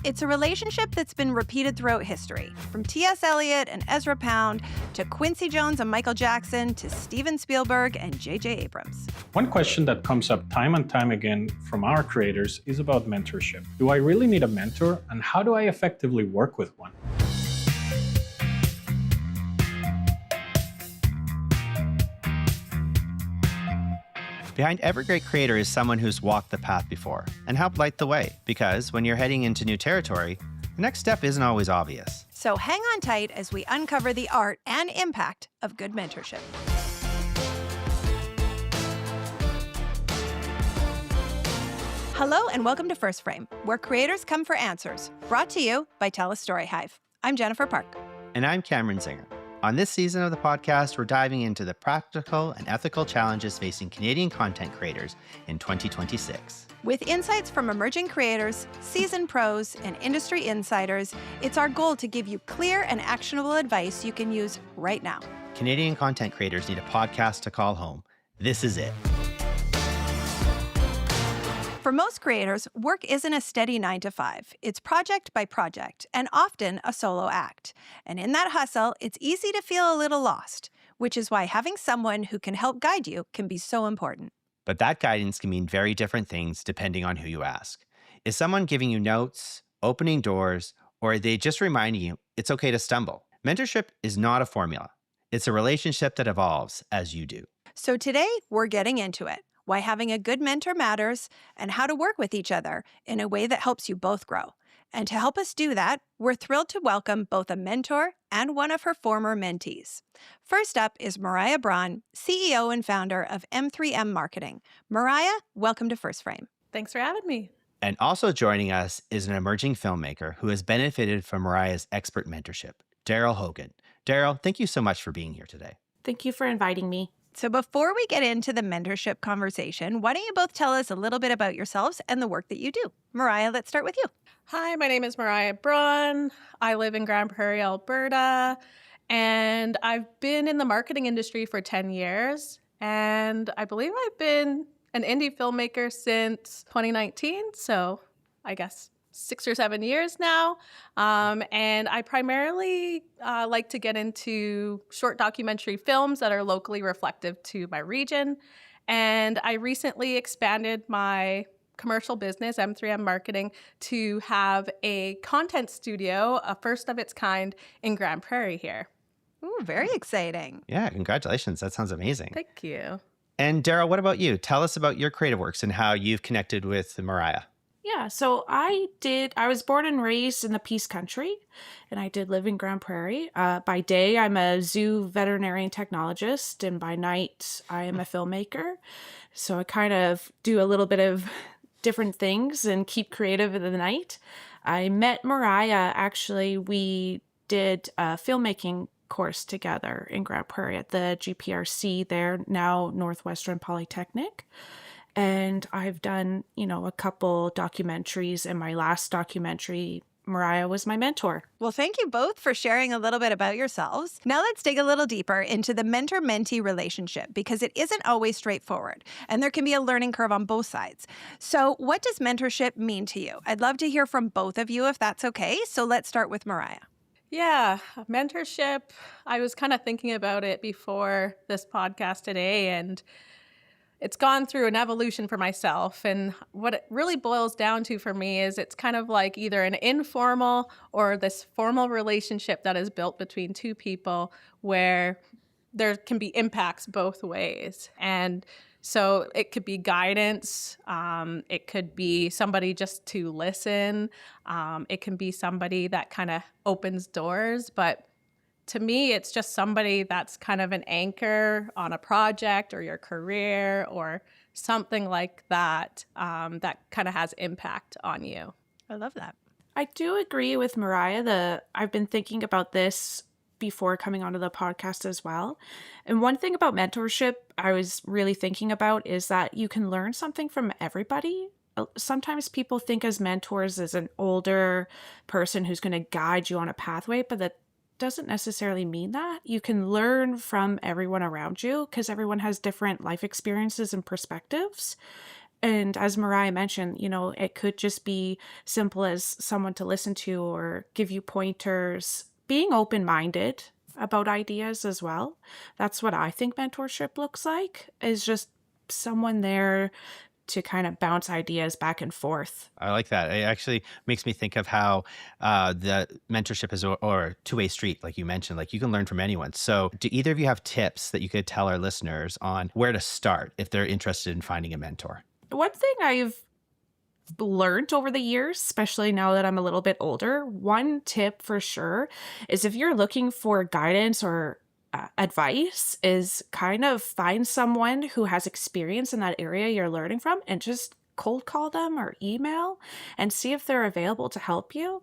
It's a relationship that's been repeated throughout history, from T.S. Eliot and Ezra Pound to Quincy Jones and Michael Jackson to Steven Spielberg and J.J. Abrams. One question that comes up time and time again from our creators is about mentorship. Do I really need a mentor, and how do I effectively work with one? Behind every great creator is someone who's walked the path before and helped light the way, because when you're heading into new territory, the next step isn't always obvious. So hang on tight as we uncover the art and impact of good mentorship. Hello and welcome to First Frame, where creators come for answers, brought to you by TELUS STORYHIVE. I'm Jennifer Park. And I'm Cameron Zinger. On this season of the podcast, we're diving into the practical and ethical challenges facing Canadian content creators in 2026. With insights from emerging creators, seasoned pros, and industry insiders, it's our goal to give you clear and actionable advice you can use right now. Canadian content creators need a podcast to call home. This is it. For most creators, work isn't a steady 9 to 5. It's project by project, and often a solo act. And in that hustle, it's easy to feel a little lost, which is why having someone who can help guide you can be so important. But that guidance can mean very different things depending on who you ask. Is someone giving you notes, opening doors, or are they just reminding you it's okay to stumble? Mentorship is not a formula. It's a relationship that evolves as you do. So today, we're getting into it. Why having a good mentor matters, and how to work with each other in a way that helps you both grow. And to help us do that, we're thrilled to welcome both a mentor and one of her former mentees. First up is Mariah Braun, CEO and founder of M3M Marketing. Mariah, welcome to First Frame. Thanks for having me. And also joining us is an emerging filmmaker who has benefited from Mariah's expert mentorship, Darryl Haugen. Darryl, thank you so much for being here today. Thank you for inviting me. So before we get into the mentorship conversation, why don't you both tell us a little bit about yourselves and the work that you do? Mariah, let's start with you. Hi, my name is Mariah Braun. I live in Grand Prairie, Alberta, and I've been in the marketing industry for 10 years. And I believe I've been an indie filmmaker since 2019, so I guess 6 or 7 years now. And I primarily like to get into short documentary films that are locally reflective to my region. And I recently expanded my commercial business, M3M Marketing, to have a content studio, a first of its kind in Grand Prairie here. Ooh, very exciting. Yeah, congratulations. That sounds amazing. Thank you. And Darryl, what about you? Tell us about your creative works and how you've connected with Mariah. Yeah, so I was born and raised in the Peace Country, and I did live in Grand Prairie. By day, I'm a zoo veterinarian technologist, and by night, I am a filmmaker. So I kind of do a little bit of different things and keep creative in the night. I met Mariah, actually, we did a filmmaking course together in Grand Prairie at the GPRC there, now Northwestern Polytechnic. And I've done, a couple documentaries, and my last documentary, Mariah was my mentor. Well, thank you both for sharing a little bit about yourselves. Now let's dig a little deeper into the mentor-mentee relationship, because it isn't always straightforward, and there can be a learning curve on both sides. So what does mentorship mean to you? I'd love to hear from both of you if that's okay. So let's start with Mariah. Yeah, mentorship. I was kind of thinking about it before this podcast today, and it's gone through an evolution for myself. And what it really boils down to for me is it's kind of like either an informal or this formal relationship that is built between two people where there can be impacts both ways. And so it could be guidance. It could be somebody just to listen. It can be somebody that kind of opens doors. But to me, it's just somebody that's kind of an anchor on a project or your career or something like that, that kind of has impact on you. I love that. I do agree with Mariah. I've been thinking about this before coming onto the podcast as well. And one thing about mentorship I was really thinking about is that you can learn something from everybody. Sometimes people think as mentors as an older person who's going to guide you on a pathway, but that doesn't necessarily mean that. You can learn from everyone around you because everyone has different life experiences and perspectives. And as Mariah mentioned, it could just be simple as someone to listen to or give you pointers, being open-minded about ideas as well. That's what I think mentorship looks like, is just someone there to kind of bounce ideas back and forth. I like that. It actually makes me think of how the mentorship is or a two-way street, like you mentioned, like you can learn from anyone. So do either of you have tips that you could tell our listeners on where to start if they're interested in finding a mentor? One thing I've learned over the years, especially now that I'm a little bit older, one tip for sure is if you're looking for guidance or advice, is kind of find someone who has experience in that area you're learning from and just cold call them or email and see if they're available to help you.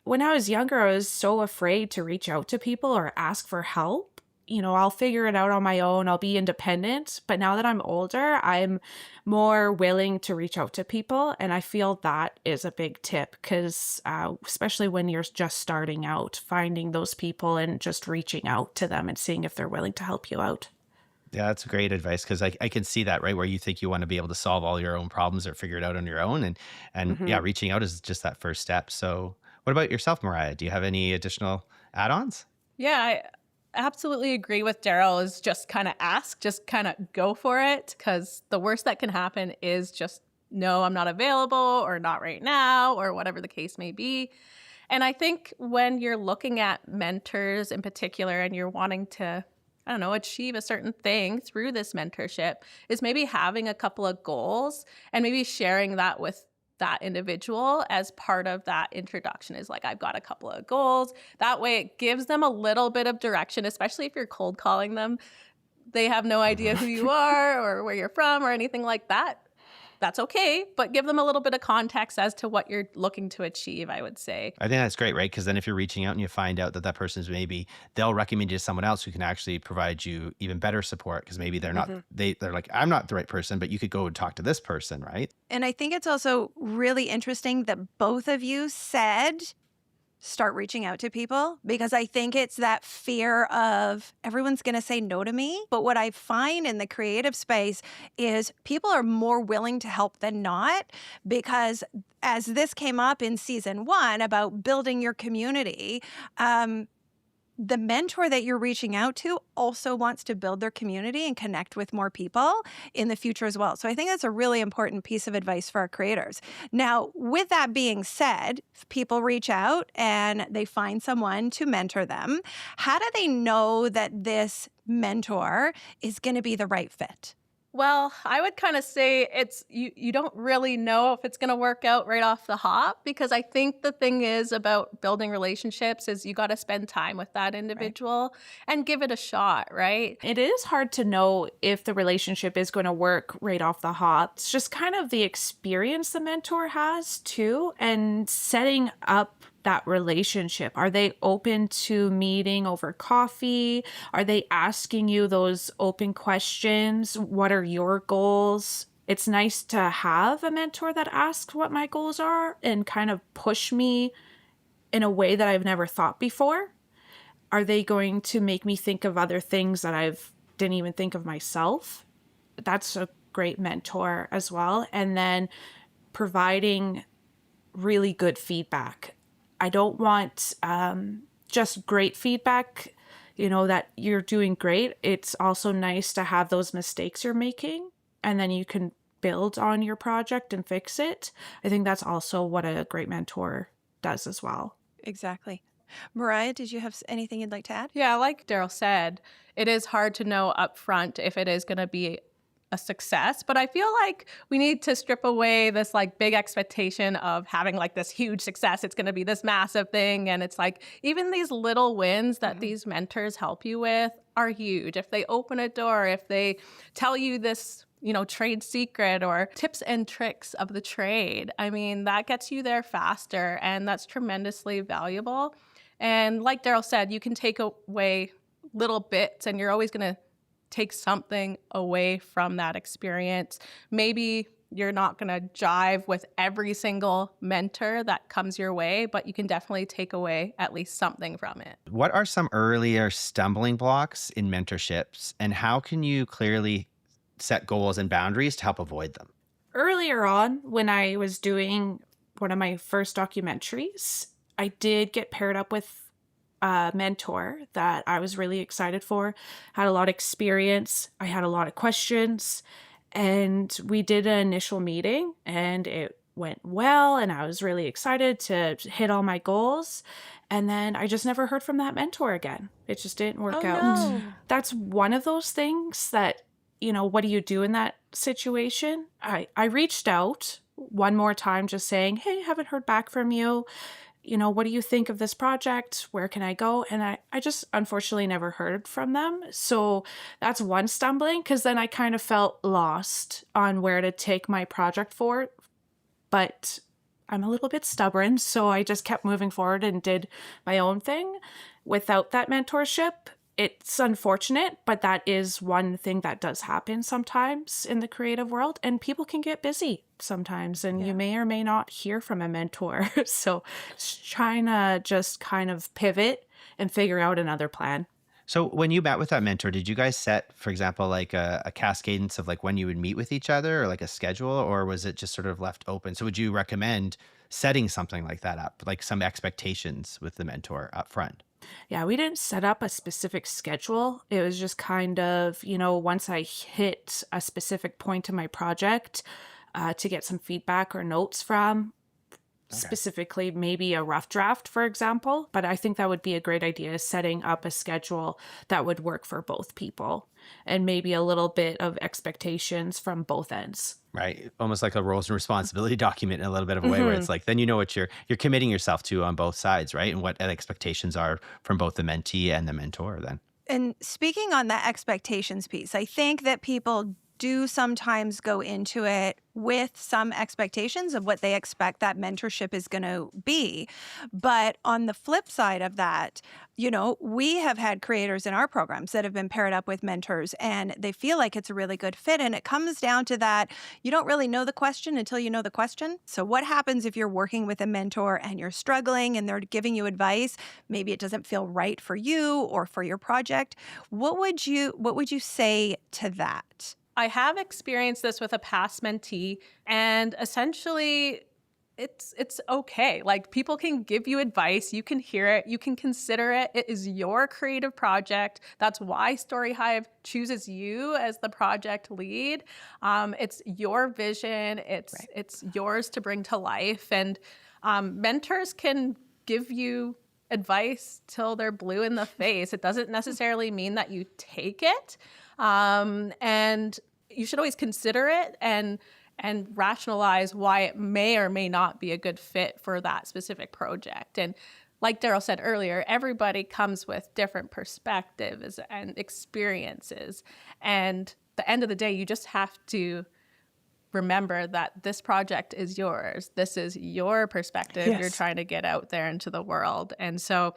When I was younger, I was so afraid to reach out to people or ask for help. I'll figure it out on my own. I'll be independent. But now that I'm older, I'm more willing to reach out to people. And I feel that is a big tip because especially when you're just starting out, finding those people and just reaching out to them and seeing if they're willing to help you out. Yeah, that's great advice because I can see that, right? Where you think you want to be able to solve all your own problems or figure it out on your own. And yeah, reaching out is just that first step. So what about yourself, Mariah? Do you have any additional add-ons? Yeah, I absolutely agree with Darryl, is just kind of ask, just kind of go for it, because the worst that can happen is just, no, I'm not available or not right now or whatever the case may be. And I think when you're looking at mentors in particular and you're wanting to, I don't know, achieve a certain thing through this mentorship, is maybe having a couple of goals and maybe sharing that with that individual as part of that introduction. Is like, I've got a couple of goals. That way it gives them a little bit of direction, especially if you're cold calling them. They have no idea who you are or where you're from or anything like that. That's okay, but give them a little bit of context as to what you're looking to achieve, I would say. I think that's great, right? Because then if you're reaching out and you find out that that person's they'll recommend you to someone else who can actually provide you even better support because maybe they're not, they're like, I'm not the right person, but you could go and talk to this person, right? And I think it's also really interesting that both of you said start reaching out to people, because I think it's that fear of everyone's going to say no to me. But what I find in the creative space is people are more willing to help than not, because as this came up in season 1 about building your community, the mentor that you're reaching out to also wants to build their community and connect with more people in the future as well. So I think that's a really important piece of advice for our creators. Now, with that being said, if people reach out and they find someone to mentor them, how do they know that this mentor is going to be the right fit? Well, I would kind of say it's you don't really know if it's going to work out right off the hop, because I think the thing is about building relationships is you got to spend time with that individual and give it a shot, right? It is hard to know if the relationship is going to work right off the hop. It's just kind of the experience the mentor has too, and setting up that relationship. Are they open to meeting over coffee? Are they asking you those open questions? What are your goals? It's nice to have a mentor that asks what my goals are and kind of push me in a way that I've never thought before. Are they going to make me think of other things that I've didn't even think of myself? That's a great mentor as well. And then providing really good feedback. I don't want just great feedback, that you're doing great. It's also nice to have those mistakes you're making, and then you can build on your project and fix it. I think that's also what a great mentor does as well. Exactly. Mariah, did you have anything you'd like to add? Yeah, like Darryl said, it is hard to know upfront if it is going to be a success, but I feel like we need to strip away this like big expectation of having like this huge success. It's going to be this massive thing. And it's like, even these little wins that these mentors help you with are huge. If they open a door, if they tell you this, trade secret or tips and tricks of the trade, I mean, that gets you there faster, and that's tremendously valuable. And like Darryl said, you can take away little bits, and you're always going to take something away from that experience. Maybe you're not going to jive with every single mentor that comes your way, but you can definitely take away at least something from it. What are some earlier stumbling blocks in mentorships, and how can you clearly set goals and boundaries to help avoid them? earlier on, when I was doing one of my first documentaries, I did get paired up with a mentor that I was really excited for. Had a lot of experience. I had a lot of questions, and we did an initial meeting, and it went well, and I was really excited to hit all my goals. And then I just never heard from that mentor again. It just didn't work out. no. That's one of those things that, what do you do in that situation? I reached out one more time just saying, hey, haven't heard back from you. What do you think of this project? Where can I go? And I just unfortunately never heard from them. So that's one stumbling, because then I kind of felt lost on where to take my project forward. But I'm a little bit stubborn, so I just kept moving forward and did my own thing. Without that mentorship, it's unfortunate, but that is one thing that does happen sometimes in the creative world, and people can get busy sometimes, and you may or may not hear from a mentor. So trying to just kind of pivot and figure out another plan. So when you met with that mentor, did you guys set, for example, like a cascadence of like when you would meet with each other, or like a schedule, or was it just sort of left open? So would you recommend setting something like that up, like some expectations with the mentor up front? Yeah, we didn't set up a specific schedule. It was just kind of, once I hit a specific point in my project, to get some feedback or notes from, specifically maybe a rough draft, for example. But I think that would be a great idea, setting up a schedule that would work for both people, and maybe a little bit of expectations from both ends. Right. Almost like a roles and responsibility document in a little bit of a way, where it's like, then you know what you're committing yourself to on both sides, right? And what expectations are from both the mentee and the mentor then. And speaking on that expectations piece, I think that people do sometimes go into it with some expectations of what they expect that mentorship is going to be. But on the flip side of that, we have had creators in our programs that have been paired up with mentors, and they feel like it's a really good fit. And it comes down to that you don't really know the question until you know the question. So what happens if you're working with a mentor and you're struggling and they're giving you advice? Maybe it doesn't feel right for you or for your project. What would you say to that? I have experienced this with a past mentee, and essentially it's okay. Like, people can give you advice, you can hear it, you can consider it. It is your creative project. That's why StoryHive chooses you as the project lead. It's your vision. It's yours to bring to life. And mentors can give you advice till they're blue in the face. It doesn't necessarily mean that you take it. And you should always consider it and rationalize why it may or may not be a good fit for that specific project. And like Darryl said earlier, everybody comes with different perspectives and experiences. And at the end of the day, you just have to remember that this project is yours. This is your perspective you're trying to get out there into the world. And so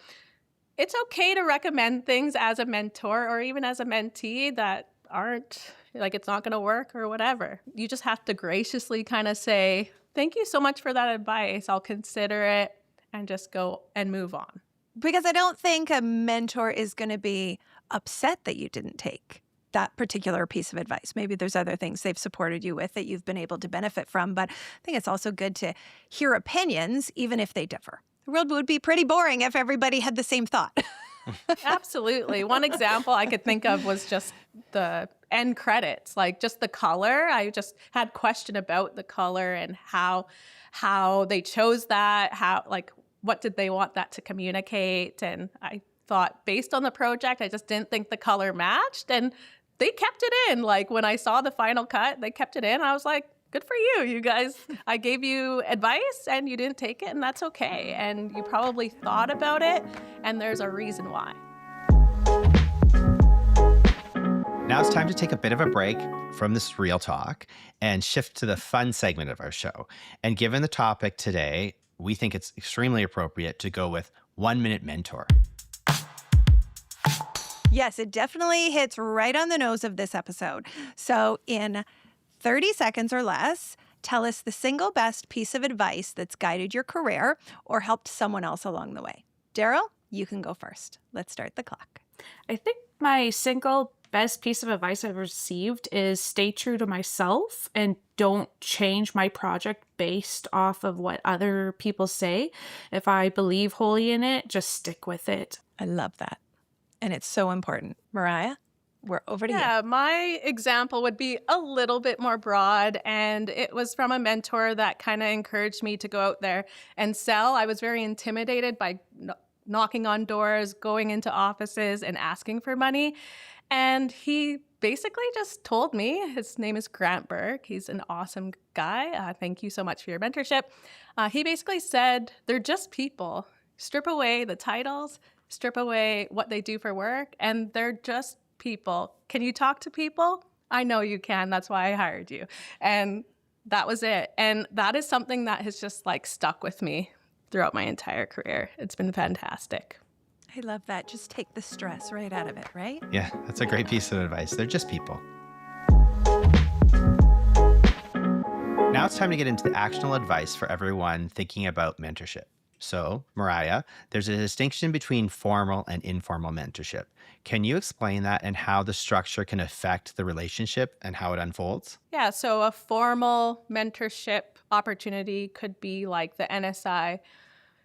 it's okay to recommend things as a mentor or even as a mentee that aren't, like, it's not going to work or whatever. You just have to graciously kind of say, thank you so much for that advice. I'll consider it, and just go and move on. Because I don't think a mentor is going to be upset that you didn't take that particular piece of advice. Maybe there's other things they've supported you with that you've been able to benefit from. But I think it's also good to hear opinions, even if they differ. The world would be pretty boring if everybody had the same thought. Absolutely. One example I could think of was just the end credits, like just the color. I just had question about the color and how they chose that, what did they want that to communicate. And I thought, based on the project, I just didn't think the color matched. And they kept it in. Like, when I saw the final cut, they kept it in. I was like, good for you guys. I gave you advice and you didn't take it, and that's okay. And you probably thought about it, and there's a reason why. Now it's time to take a bit of a break from this real talk and shift to the fun segment of our show. And given the topic today, we think it's extremely appropriate to go with 1 Minute Mentor. Yes, it definitely hits right on the nose of this episode. So in 30 seconds or less, tell us the single best piece of advice that's guided your career or helped someone else along the way. Darryl, you can go first. Let's start the clock. I think my single best piece of advice I've received is stay true to myself and don't change my project based off of what other people say. If I believe wholly in it, just stick with it. I love that. And it's so important. Mariah, we're over to you. Yeah, my example would be a little bit more broad, and it was from a mentor that kind of encouraged me to go out there and sell. I was very intimidated by knocking on doors, going into offices, and asking for money. And he basically just told me, his name is Grant Burke. He's an awesome guy. Thank you so much for your mentorship. He basically said, they're just people. Strip away the titles, strip away what they do for work, and they're just people. Can you talk to people? I know you can. That's why I hired you. And that was it. And that is something that has just like stuck with me throughout my entire career. It's been fantastic. I love that. Just take the stress right out of it, right? Yeah, that's a great piece of advice. They're just people. Now it's time to get into the actionable advice for everyone thinking about mentorship. So, Mariah, there's a distinction between formal and informal mentorship. Can you explain that and how the structure can affect the relationship and how it unfolds? Yeah, so a formal mentorship opportunity could be like the NSI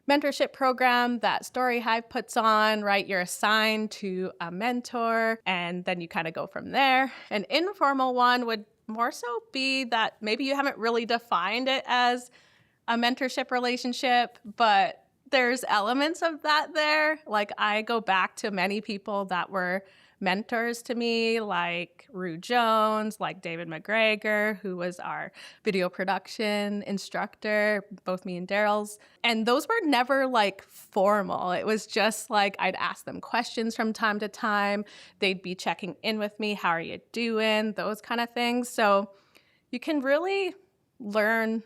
mentorship program that StoryHive puts on, right? You're assigned to a mentor and then you kind of go from there. An informal one would more so be that maybe you haven't really defined it as a mentorship relationship, but there's elements of that there. Like I go back to many people that were mentors to me, like Rue Jones, like David McGregor, who was our video production instructor, both me and Darryl's. And those were never like formal. It was just like I'd ask them questions from time to time. They'd be checking in with me. How are you doing? Those kind of things. So you can really learn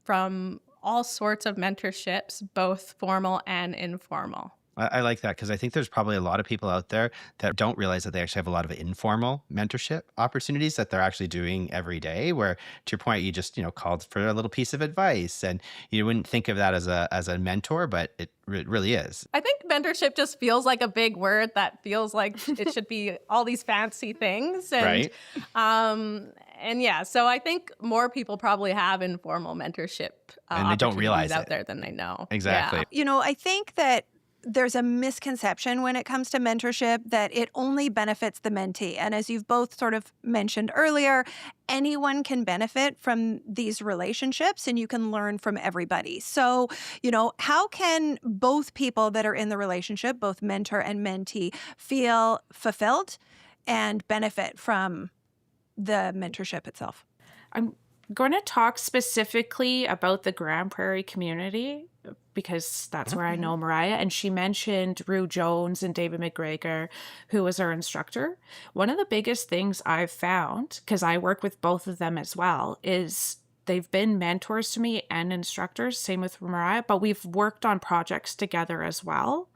from all sorts of mentorships, both formal and informal. I like that because I think there's probably a lot of people out there that don't realize that they actually have a lot of informal mentorship opportunities that they're actually doing every day, where to your point, you just, called for a little piece of advice and you wouldn't think of that as a mentor, but it really is. I think mentorship just feels like a big word that feels like it should be all these fancy things. And, Right. And yeah, so I think more people probably have informal mentorship And they don't realize out it. there than they know. Exactly. Yeah. I think that there's a misconception when it comes to mentorship that it only benefits the mentee. And as you've both sort of mentioned earlier, anyone can benefit from these relationships and you can learn from everybody. So, how can both people that are in the relationship, both mentor and mentee, feel fulfilled and benefit from the mentorship itself? I'm going to talk specifically about the Grand Prairie community because that's where I know Mariah. And she mentioned Rue Jones and David McGregor, who was our instructor. One of the biggest things I've found, because I work with both of them as well, is they've been mentors to me and instructors, same with Mariah, but we've worked on projects together as well.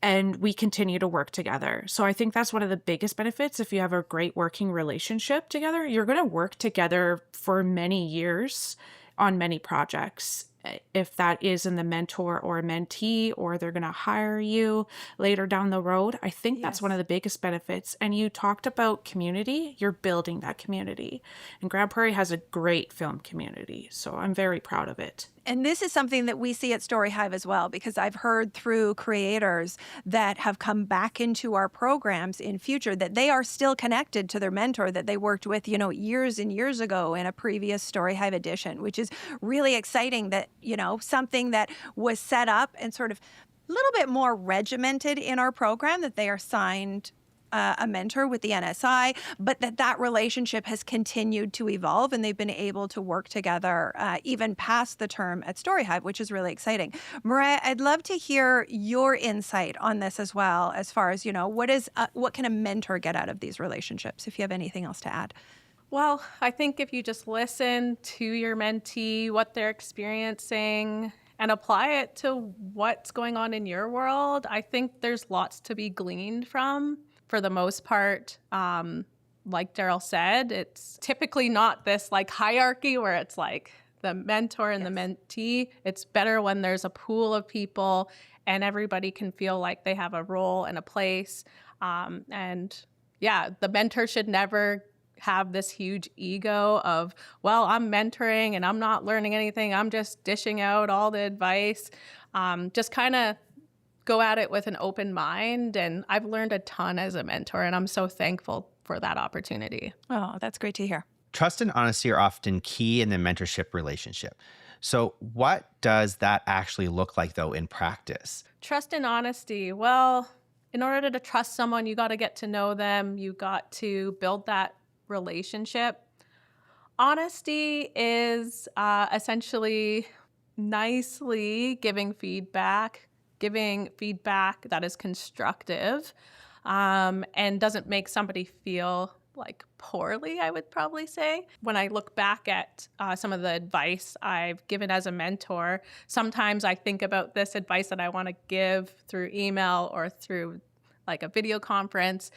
And we continue to work together. So I think that's one of the biggest benefits. If you have a great working relationship together, you're going to work together for many years on many projects. If that is in the mentor or mentee, or they're going to hire you later down the road, I think that's one of the biggest benefits. And you talked about community, you're building that community. And Grand Prairie has a great film community. So I'm very proud of it. And this is something that we see at StoryHive as well, because I've heard through creators that have come back into our programs in future that they are still connected to their mentor that they worked with, years and years ago in a previous StoryHive edition, which is really exciting that, something that was set up and sort of a little bit more regimented in our program, that they are signed a mentor with the NSI, but that relationship has continued to evolve and they've been able to work together even past the term at StoryHive, which is really exciting. Mariah, I'd love to hear your insight on this as well, as far as, what can a mentor get out of these relationships, if you have anything else to add. Well, I think if you just listen to your mentee, what they're experiencing, and apply it to what's going on in your world, I think there's lots to be gleaned from. For the most part, like Darryl said, it's typically not this like hierarchy where it's like the mentor and the mentee. It's better when there's a pool of people and everybody can feel like they have a role and a place. And yeah, the mentor should never have this huge ego of, well, I'm mentoring and I'm not learning anything. I'm just dishing out all the advice. Just kind of go at it with an open mind. And I've learned a ton as a mentor, and I'm so thankful for that opportunity. Oh, that's great to hear. Trust and honesty are often key in the mentorship relationship. So what does that actually look like, though, in practice? Trust and honesty. Well, in order to trust someone, you got to get to know them. You got to build that relationship. Honesty is essentially nicely giving feedback that is constructive, and doesn't make somebody feel like poorly, I would probably say. When I look back at some of the advice I've given as a mentor, sometimes I think about this advice that I want to give through email or through like a video conference.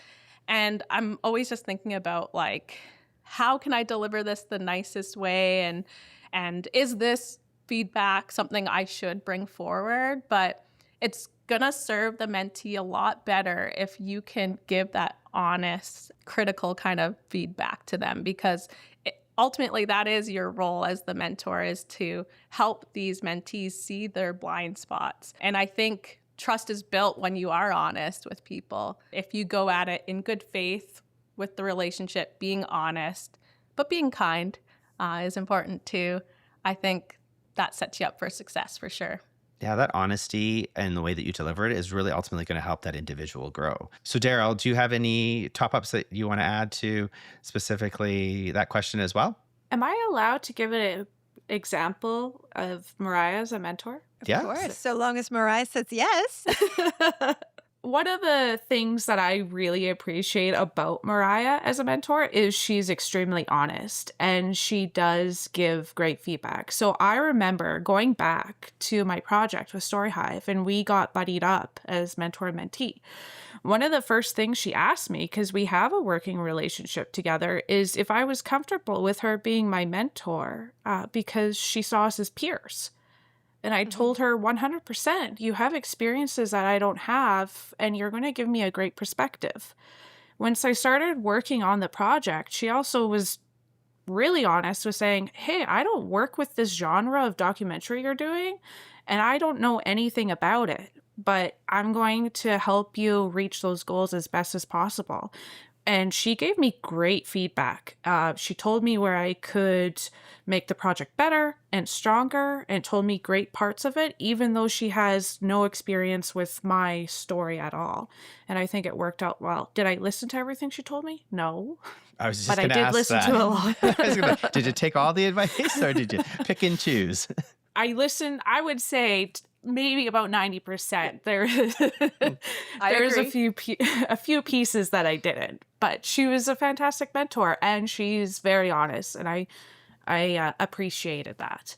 And I'm always just thinking about like, how can I deliver this the nicest way? And is this feedback something I should bring forward? But it's gonna serve the mentee a lot better if you can give that honest, critical kind of feedback to them, because ultimately that is your role as the mentor, is to help these mentees see their blind spots. And I think trust is built when you are honest with people. If you go at it in good faith with the relationship, being honest, but being kind is important too. I think that sets you up for success for sure. Yeah, that honesty and the way that you deliver it is really ultimately going to help that individual grow. So Darryl, do you have any top-ups that you want to add to specifically that question as well? Am I allowed to give an example of Mariah as a mentor? Yeah. Of course, so long as Mariah says yes. One of the things that I really appreciate about Mariah as a mentor is she's extremely honest and she does give great feedback. So I remember going back to my project with StoryHive and we got buddied up as mentor and mentee. One of the first things she asked me, because we have a working relationship together, is if I was comfortable with her being my mentor because she saw us as peers. And I told her 100%, you have experiences that I don't have, and you're going to give me a great perspective. Once I started working on the project, she also was really honest with saying, hey, I don't work with this genre of documentary you're doing, and I don't know anything about it, but I'm going to help you reach those goals as best as possible. And she gave me great feedback. She told me where I could make the project better and stronger, and told me great parts of it, even though she has no experience with my story at all. And I think it worked out well. Did I listen to everything she told me? No. I was just but I going to did ask listen that. to a lot. Did you take all the advice or did you pick and choose? I listened, I would say maybe about 90%. There's a few pieces that I didn't, but she was a fantastic mentor and she's very honest, and I appreciated that.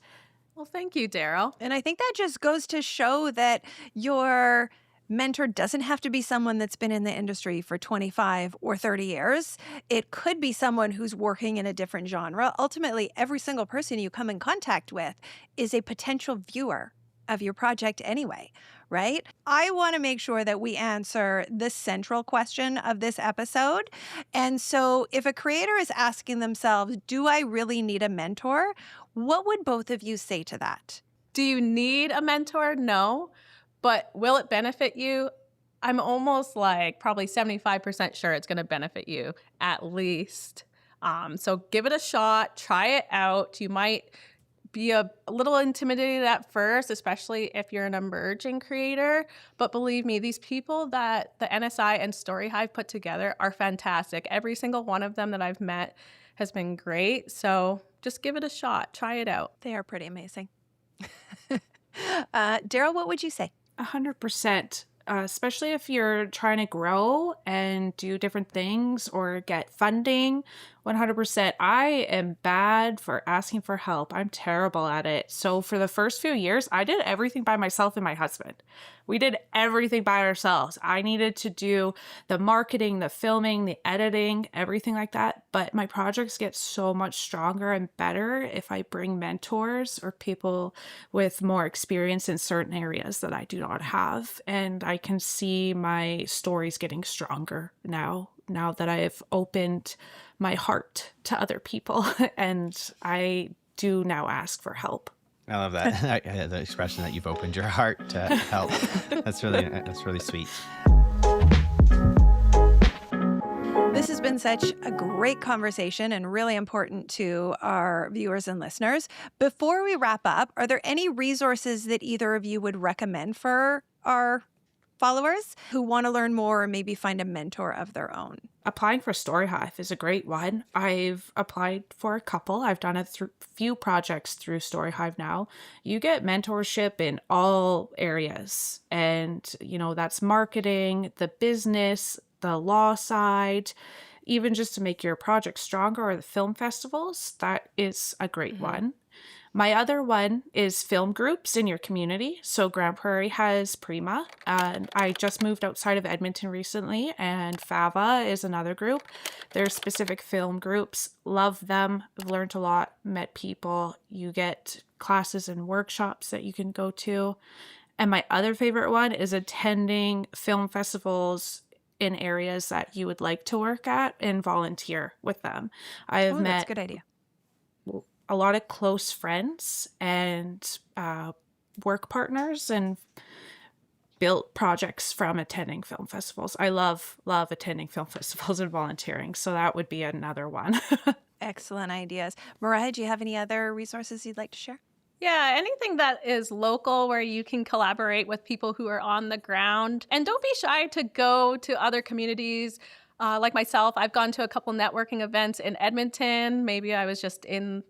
Well, thank you, Darryl. And I think that just goes to show that your mentor doesn't have to be someone that's been in the industry for 25 or 30 years. It could be someone who's working in a different genre. Ultimately, every single person you come in contact with is a potential viewer of your project anyway, right? I want to make sure that we answer the central question of this episode. And so if a creator is asking themselves, do I really need a mentor? What would both of you say to that? Do you need a mentor? No. But will it benefit you? I'm almost like probably 75% sure it's going to benefit you at least. So give it a shot, try it out. You might be a little intimidated at first, especially if you're an emerging creator. But believe me, these people that the NSI and StoryHive put together are fantastic. Every single one of them that I've met has been great. So just give it a shot. Try it out. They are pretty amazing. Darryl, what would you say? 100%. Especially if you're trying to grow and do different things or get funding. 100%. I am bad for asking for help. I'm terrible at it. So for the first few years, I did everything by myself and my husband. We did everything by ourselves. I needed to do the marketing, the filming, the editing, everything like that. But my projects get so much stronger and better if I bring mentors or people with more experience in certain areas that I do not have. And I can see my stories getting stronger now now that I've opened my heart to other people and I do now ask for help. I love that. The expression that you've opened your heart to help. That's really sweet. This has been such a great conversation and really important to our viewers and listeners. Before we wrap up, are there any resources that either of you would recommend for our followers who want to learn more or maybe find a mentor of their own? Applying for StoryHive is a great one. I've applied for a couple. I've done a few projects through StoryHive now. You get mentorship in all areas. And, that's marketing, the business, the law side, even just to make your project stronger, or the film festivals. That is a great one. My other one is film groups in your community. So Grand Prairie has Prima, and I just moved outside of Edmonton recently, and Fava is another group. They're specific film groups. Love them. I've learned a lot, met people. You get classes and workshops that you can go to. And my other favorite one is attending film festivals in areas that you would like to work at and volunteer with them. I've That's a met good idea. a lot of close friends and work partners and built projects from attending film festivals. I love attending film festivals and volunteering. So that would be another one. Excellent ideas. Mariah, do you have any other resources you'd like to share? Yeah, anything that is local where you can collaborate with people who are on the ground. And don't be shy to go to other communities. Like myself, I've gone to a couple networking events in Edmonton. Maybe I was just in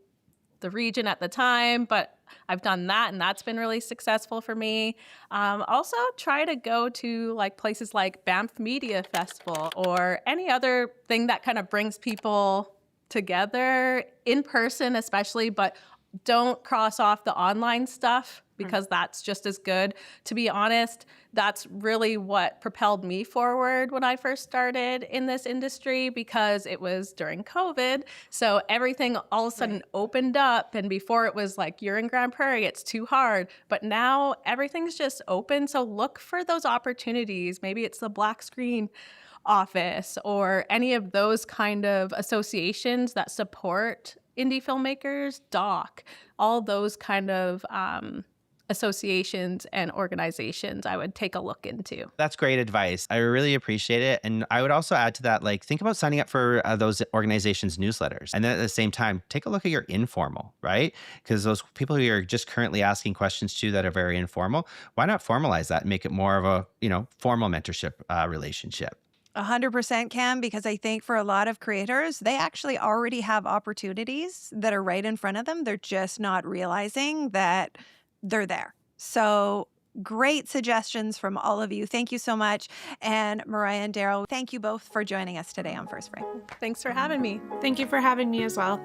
the region at the time, but I've done that and that's been really successful for me. Also try to go to places like Banff Media Festival or any other thing that kind of brings people together in person especially, but don't cross off the online stuff because that's just as good. To be honest, that's really what propelled me forward when I first started in this industry, because it was during COVID. So everything all of a sudden opened up. And before it was like, you're in Grand Prairie, it's too hard. But now everything's just open. So look for those opportunities. Maybe it's the Black Screen Office or any of those kind of associations that support indie filmmakers, DOC, all those kind of associations and organizations I would take a look into. That's great advice. I really appreciate it. And I would also add to that, think about signing up for those organizations' newsletters. And then at the same time, take a look at your informal, right? Because those people who you're just currently asking questions to that are very informal, why not formalize that and make it more of a, formal mentorship relationship? 100% can, because I think for a lot of creators, they actually already have opportunities that are right in front of them. They're just not realizing that they're there. So great suggestions from all of you. Thank you so much. And Mariah and Darryl, thank you both for joining us today on First Frame. Thanks for having me. Thank you for having me as well.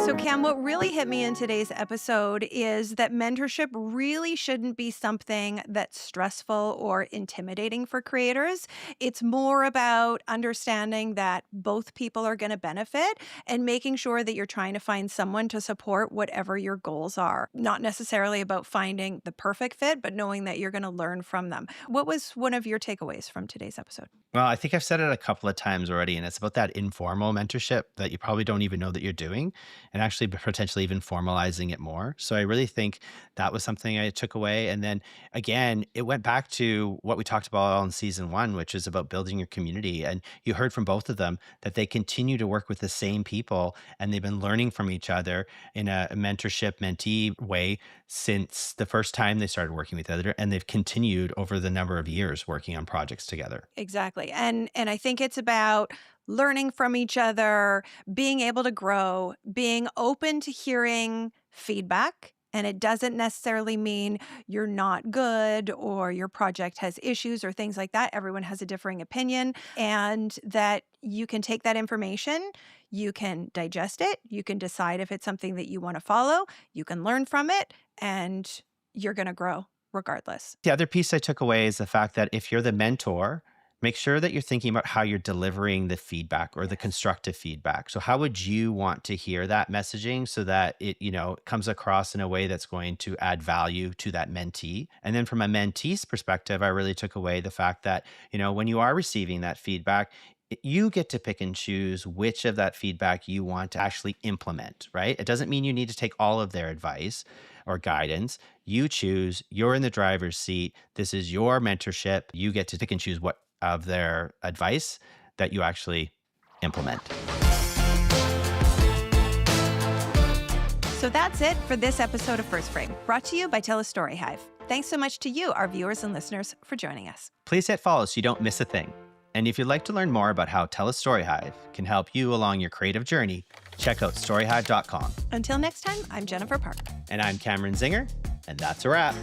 So Cam, what really hit me in today's episode is that mentorship really shouldn't be something that's stressful or intimidating for creators. It's more about understanding that both people are going to benefit and making sure that you're trying to find someone to support whatever your goals are. Not necessarily about finding the perfect fit, but knowing that you're going to learn from them. What was one of your takeaways from today's episode? Well, I think I've said it a couple of times already, and it's about that informal mentorship that you probably don't even know that you're doing, and actually potentially even formalizing it more. So I really think that was something I took away. And then again, it went back to what we talked about in season 1, which is about building your community. And you heard from both of them that they continue to work with the same people and they've been learning from each other in a mentorship mentee way since the first time they started working with each other. And they've continued over the number of years working on projects together. Exactly. And I think it's about learning from each other, being able to grow, being open to hearing feedback. And it doesn't necessarily mean you're not good or your project has issues or things like that. Everyone has a differing opinion, and that you can take that information, you can digest it, you can decide if it's something that you want to follow, you can learn from it, and you're going to grow regardless. The other piece I took away is the fact that if you're the mentor, make sure that you're thinking about how you're delivering the feedback or the constructive feedback. So how would you want to hear that messaging so that it, comes across in a way that's going to add value to that mentee? And then from a mentee's perspective, I really took away the fact that, when you are receiving that feedback, you get to pick and choose which of that feedback you want to actually implement, right? It doesn't mean you need to take all of their advice or guidance. You choose, you're in the driver's seat. This is your mentorship. You get to pick and choose what of their advice that you actually implement. So that's it for this episode of First Frame, brought to you by TELUS STORYHIVE. Thanks so much to you, our viewers and listeners, for joining us. Please hit follow so you don't miss a thing. And if you'd like to learn more about how TELUS STORYHIVE can help you along your creative journey, check out storyhive.com. Until next time, I'm Jennifer Park. And I'm Cameron Zinger, and that's a wrap.